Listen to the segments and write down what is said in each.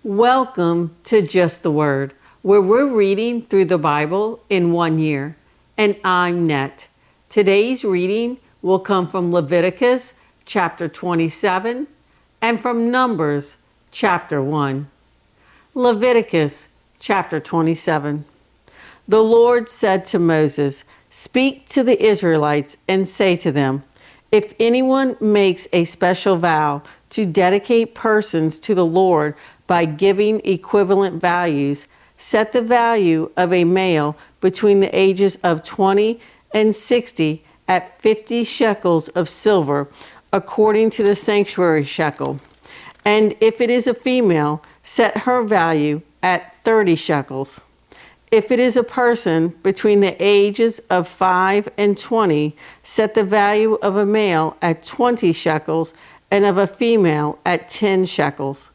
Welcome to Just the Word, where we're reading through the Bible in 1 year. And I'm Net. Today's reading will come from Leviticus chapter 27 and from Numbers chapter 1. Leviticus chapter 27. The Lord said to Moses, "Speak to the Israelites and say to them, if anyone makes a special vow to dedicate persons to the Lord by giving equivalent values, set the value of a male between the ages of 20 and 60 at 50 shekels of silver, according to the sanctuary shekel. And if it is a female, set her value at 30 shekels. If it is a person between the ages of 5 and 20, set the value of a male at 20 shekels and of a female at 10 shekels.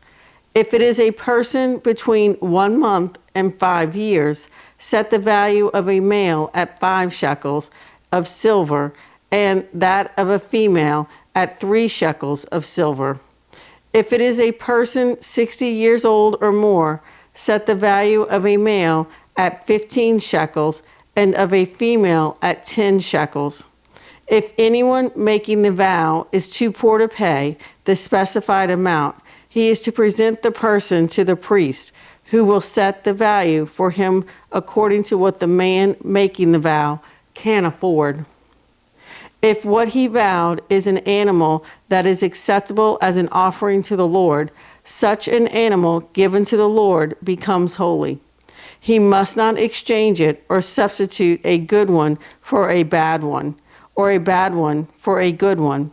If it is a person between 1 month and 5 years, set the value of a male at 5 shekels of silver and that of a female at 3 shekels of silver. If it is a person 60 years old or more, set the value of a male at 15 shekels and of a female at 10 shekels. If anyone making the vow is too poor to pay the specified amount, he is to present the person to the priest, who will set the value for him according to what the man making the vow can afford. If what he vowed is an animal that is acceptable as an offering to the Lord, such an animal given to the Lord becomes holy. He must not exchange it or substitute a good one for a bad one, or a bad one for a good one.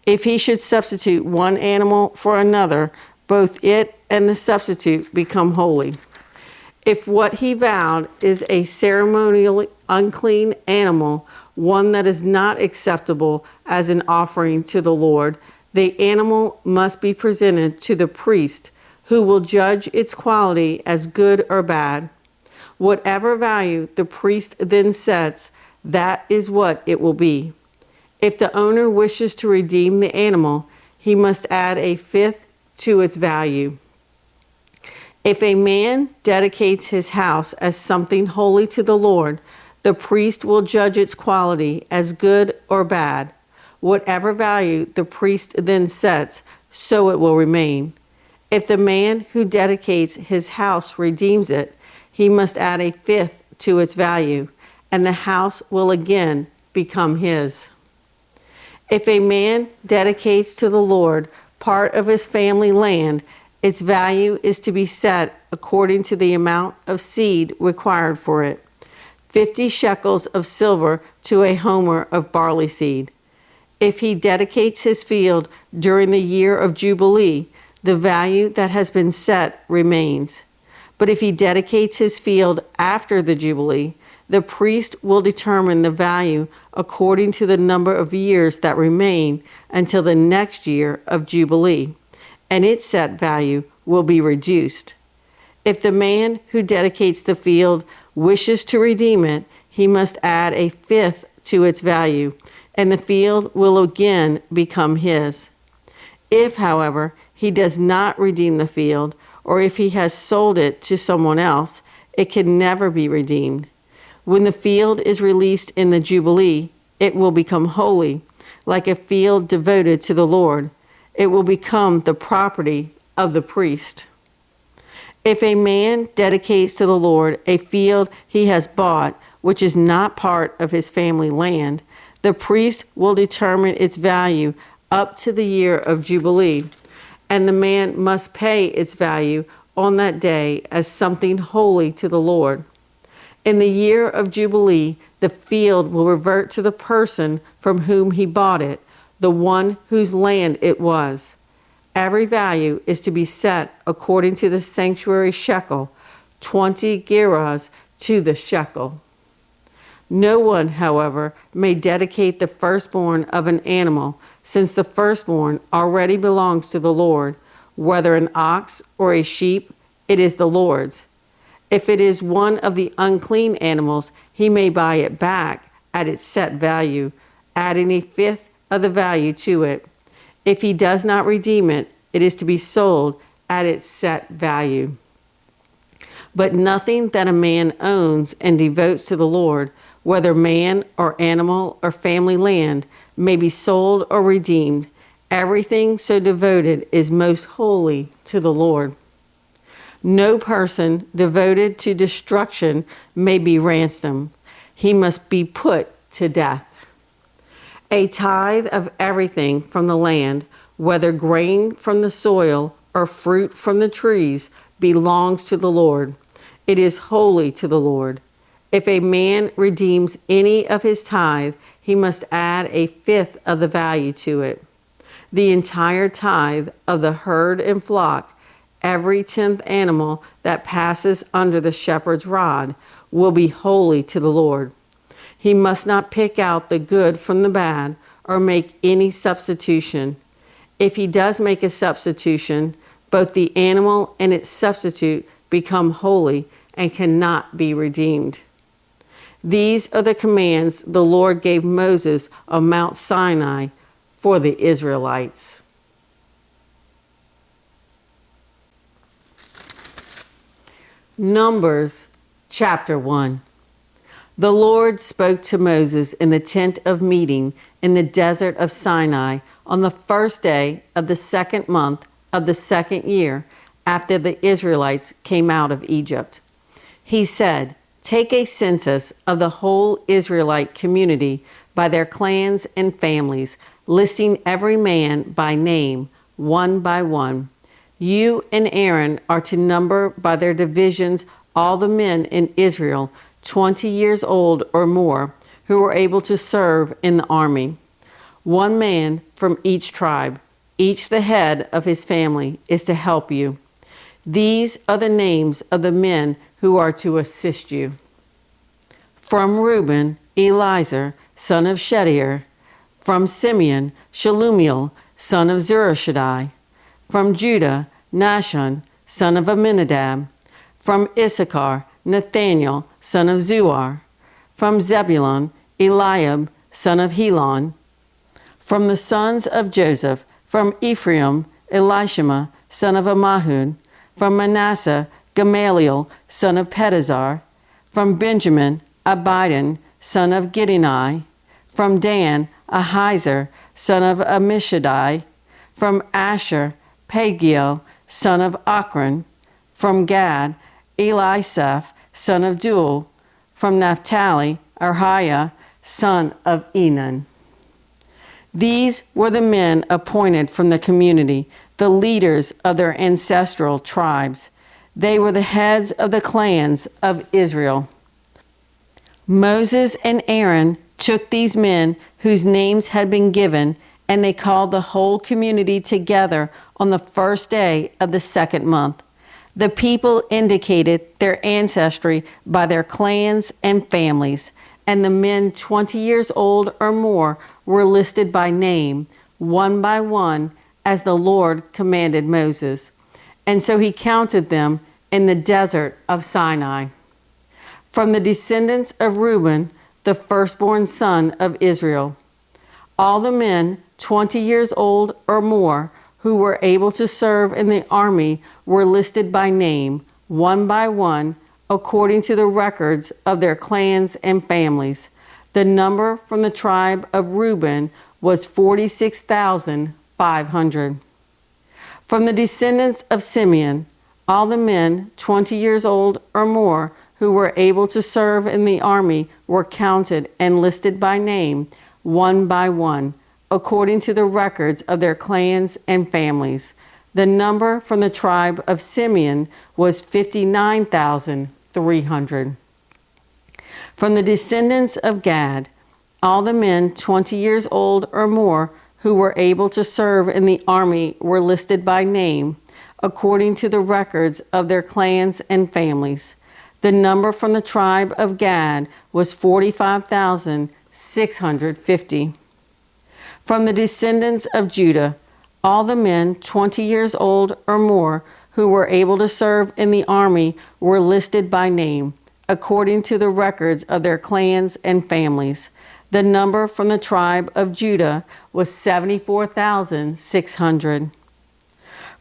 If he should substitute one animal for another, both it and the substitute become holy. If what he vowed is a ceremonially unclean animal, one that is not acceptable as an offering to the Lord, the animal must be presented to the priest, who will judge its quality as good or bad. Whatever value the priest then sets, that is what it will be. If the owner wishes to redeem the animal, he must add a fifth to its value. If a man dedicates his house as something holy to the Lord, the priest will judge its quality as good or bad. Whatever value the priest then sets, so it will remain. If the man who dedicates his house redeems it, he must add a fifth to its value, and the house will again become his. If a man dedicates to the Lord part of his family land, its value is to be set according to the amount of seed required for it. 50 shekels of silver to a homer of barley seed. If he dedicates his field during the year of Jubilee, the value that has been set remains. But if he dedicates his field after the Jubilee, the priest will determine the value according to the number of years that remain until the next year of Jubilee, and its set value will be reduced. If the man who dedicates the field wishes to redeem it, he must add a fifth to its value, and the field will again become his. If, however, he does not redeem the field, or if he has sold it to someone else, it can never be redeemed. When the field is released in the Jubilee, it will become holy, like a field devoted to the Lord. It will become the property of the priest. If a man dedicates to the Lord a field he has bought, which is not part of his family land, the priest will determine its value up to the year of Jubilee, and the man must pay its value on that day as something holy to the Lord. In the year of Jubilee, the field will revert to the person from whom he bought it, the one whose land it was. Every value is to be set according to the sanctuary shekel, 20 gerahs to the shekel. No one, however, may dedicate the firstborn of an animal, since the firstborn already belongs to the Lord. Whether an ox or a sheep, it is the Lord's. If it is one of the unclean animals, he may buy it back at its set value, adding a fifth of the value to it. If he does not redeem it, it is to be sold at its set value. But nothing that a man owns and devotes to the Lord, whether man or animal or family land, may be sold or redeemed. Everything so devoted is most holy to the Lord. No person devoted to destruction may be ransomed. He must be put to death. A tithe of everything from the land, whether grain from the soil or fruit from the trees, belongs to the Lord. It is holy to the Lord. If a man redeems any of his tithe, he must add a fifth of the value to it. The entire tithe of the herd and flock, every 10th animal that passes under the shepherd's rod, will be holy to the Lord. He must not pick out the good from the bad or make any substitution. If he does make a substitution, both the animal and its substitute become holy and cannot be redeemed. These are the commands the Lord gave Moses on Mount Sinai for the Israelites. Numbers chapter 1. The Lord spoke to Moses in the tent of meeting in the desert of Sinai on the first day of the second month of the second year after the Israelites came out of Egypt. He said, "Take a census of the whole Israelite community by their clans and families, listing every man by name, one by one. You and Aaron are to number by their divisions all the men in Israel 20 years old or more who are able to serve in the army. One man from each tribe, each the head of his family, is to help you. These are the names of the men who are to assist you. From Reuben, Eliezer, son of Shedeur. From Simeon, Shelumiel, son of Zurishaddai. From Judah, Nahshon, son of Amminadab. From Issachar, Nathaniel, son of Zuar. From Zebulun, Eliab, son of Helon. From the sons of Joseph, from Ephraim, Elishama, son of Ammihud. From Manasseh, Gamaliel, son of Pedazar. From Benjamin, Abidan, son of Gideoni. From Dan, Ahiezer, son of Ammishaddai. From Asher, Pagiel, son of Ochran. From Gad, Elisaph, son of Deuel. From Naphtali, Ahiah, son of Enan. These were the men appointed from the community, the leaders of their ancestral tribes. They were the heads of the clans of Israel. Moses and Aaron took these men whose names had been given, and they called the whole community together on the first day of the second month. The people indicated their ancestry by their clans and families, and the men 20 years old or more were listed by name, one by one, as the Lord commanded Moses. And so he counted them in the desert of Sinai. From the descendants of Reuben, the firstborn son of Israel, all the men 20 years old or more who were able to serve in the army were listed by name, one by one, according to the records of their clans and families. The number from the tribe of Reuben was 46,500. From the descendants of Simeon, all the men 20 years old or more who were able to serve in the army were counted and listed by name, one by one, according to the records of their clans and families. The number from the tribe of Simeon was 59,300. From the descendants of Gad, all the men 20 years old or more who were able to serve in the army were listed by name, according to the records of their clans and families. The number from the tribe of Gad was 45,650. From the descendants of Judah, all the men 20 years old or more who were able to serve in the army were listed by name, according to the records of their clans and families. The number from the tribe of Judah was 74,600.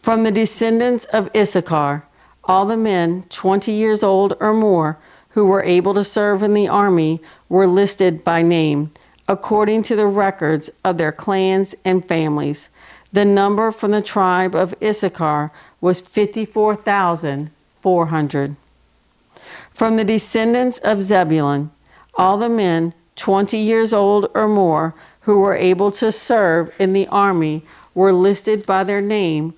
From the descendants of Issachar, all the men 20 years old or more who were able to serve in the army were listed by name, according to the records of their clans and families. The number from the tribe of Issachar was 54,400. From the descendants of Zebulun, all the men 20 years old or more who were able to serve in the army were listed by their name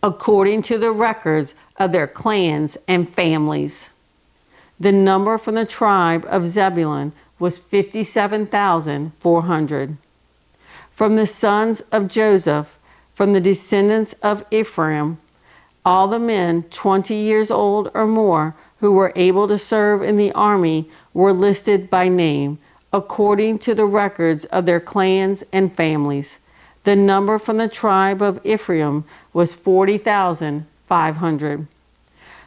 according to the records of their clans and families. The number from the tribe of Zebulun was 57,400. From the sons of Joseph, from the descendants of Ephraim, all the men 20 years old or more who were able to serve in the army were listed by name, according to the records of their clans and families. The number from the tribe of Ephraim was 40,500.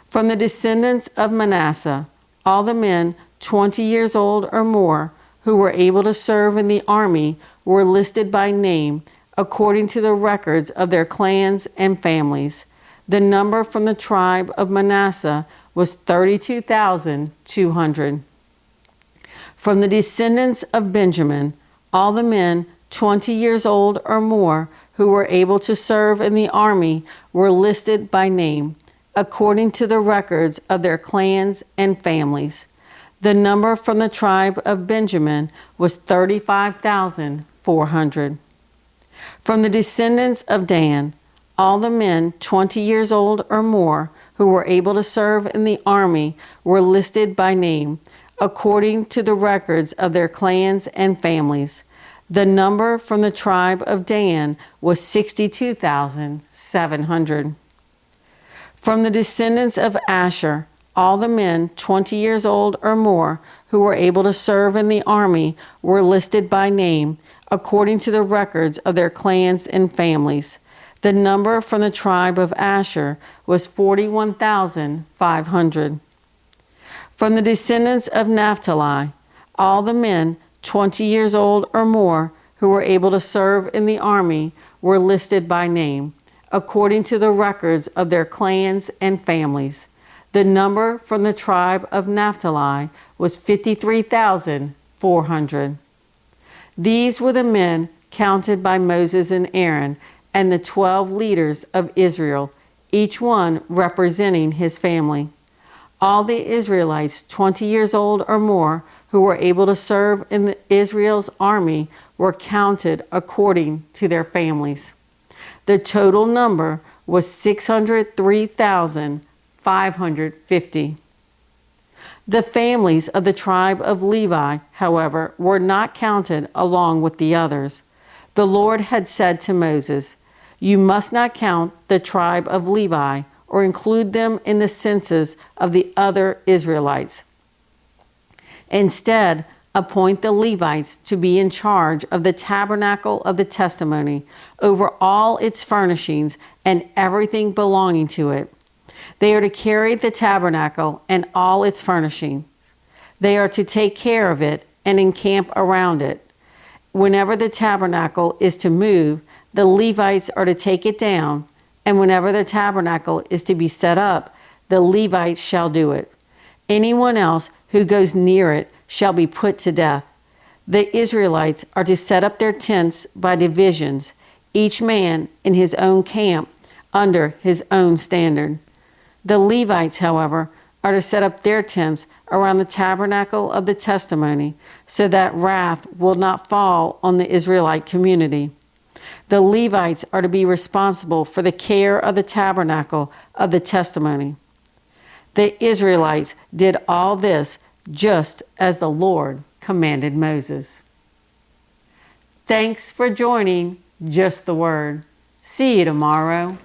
From the descendants of Manasseh, all the men 20 years old or more who were able to serve in the army were listed by name, according to the records of their clans and families. The number from the tribe of Manasseh was 32,200. From the descendants of Benjamin, all the men 20 years old or more who were able to serve in the army were listed by name, according to the records of their clans and families. The number from the tribe of Benjamin was 35,400. From the descendants of Dan, all the men 20 years old or more who were able to serve in the army were listed by name, according to the records of their clans and families. The number from the tribe of Dan was 62,700. From the descendants of Asher, all the men 20 years old or more who were able to serve in the army were listed by name, according to the records of their clans and families. The number from the tribe of Asher was 41,500. From the descendants of Naphtali, all the men 20 years old or more who were able to serve in the army were listed by name, according to the records of their clans and families. The number from the tribe of Naphtali was 53,400. These were the men counted by Moses and Aaron and the 12 leaders of Israel, each one representing his family. All the Israelites 20 years old or more who were able to serve in Israel's army were counted according to their families. The total number was 603,550. The families of the tribe of Levi, however, were not counted along with the others. The Lord had said to Moses, "You must not count the tribe of Levi or include them in the census of the other Israelites. Instead, appoint the Levites to be in charge of the tabernacle of the testimony, over all its furnishings and everything belonging to it. They are to carry the tabernacle and all its furnishings. They are to take care of it and encamp around it. Whenever the tabernacle is to move, the Levites are to take it down, and whenever the tabernacle is to be set up, the Levites shall do it. Anyone else who goes near it shall be put to death. The Israelites are to set up their tents by divisions, each man in his own camp under his own standard. The Levites, however, are to set up their tents around the tabernacle of the testimony, so that wrath will not fall on the Israelite community. The Levites are to be responsible for the care of the tabernacle of the testimony." The Israelites did all this just as the Lord commanded Moses. Thanks for joining Just the Word. See you tomorrow.